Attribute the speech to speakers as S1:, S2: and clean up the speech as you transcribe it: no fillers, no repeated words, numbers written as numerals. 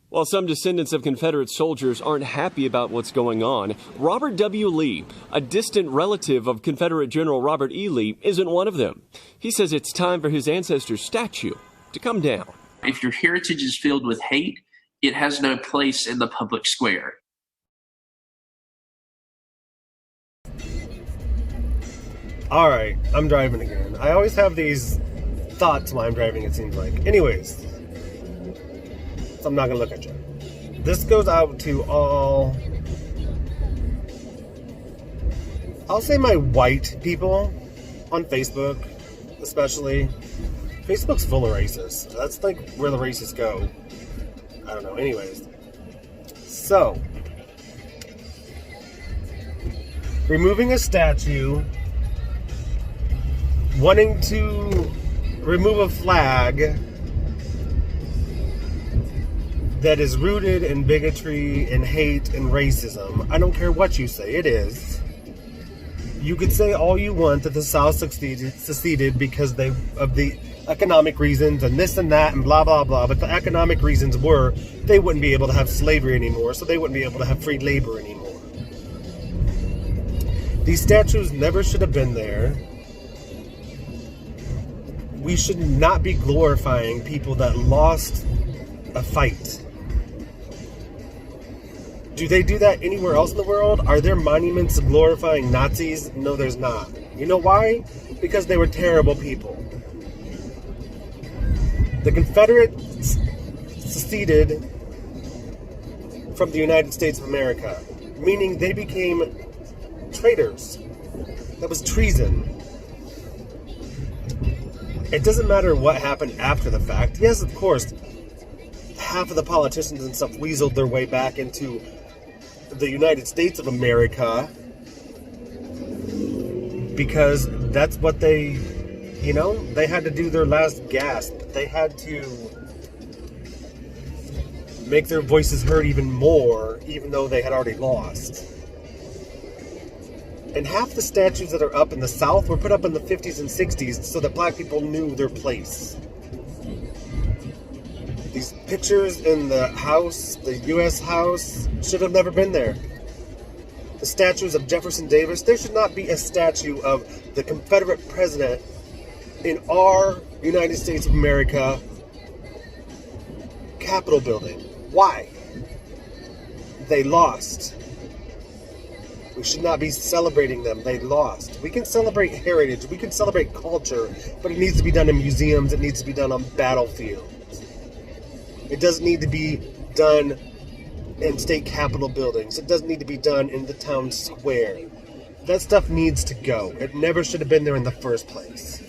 S1: While some descendants of Confederate soldiers aren't happy about what's going on, Robert W. Lee, a distant relative of Confederate General Robert E. Lee, isn't one of them. He says it's time for his ancestors' statue to come down.
S2: If your heritage is filled with hate, it has no place in the public square.
S3: All right, I'm driving again. I always have these thoughts while I'm driving, it seems like. Anyways, so I'm not going to look at you. This goes out to all, I'll say my white people on Facebook, especially. Facebook's full of racists. That's like where the racists go. I don't know. Anyways. So, removing a statue, wanting to remove a flag that is rooted in bigotry and hate and racism. I don't care what you say, it is. You could say all you want that the South seceded because of the economic reasons and this and that and blah blah blah, but the economic reasons were they wouldn't be able to have slavery anymore, so they wouldn't be able to have free labor anymore. These statues never should have been there. We should not be glorifying people that lost a fight. Do they do that anywhere else in the world? Are there monuments glorifying Nazis? No, there's not. You know why? Because they were terrible people. The Confederates seceded from the United States of America, meaning they became traitors. That was treason. It doesn't matter what happened after the fact. Yes, of course, half of the politicians and stuff weaseled their way back into the United States of America because that's what they, they had to do their last gasp. They had to make their voices heard even more, even though they had already lost. And half the statues that are up in the South were put up in the 50s and 60s so that black people knew their place. These pictures in the House, the U.S. House, should have never been there. The statues of Jefferson Davis, there should not be a statue of the Confederate president in our United States of America Capitol building. Why? They lost. We should not be celebrating them. They lost. We can celebrate heritage. We can celebrate culture, but it needs to be done in museums. It needs to be done on battlefields. It doesn't need to be done in state capitol buildings. It doesn't need to be done in the town square. That stuff needs to go. It never should have been there in the first place.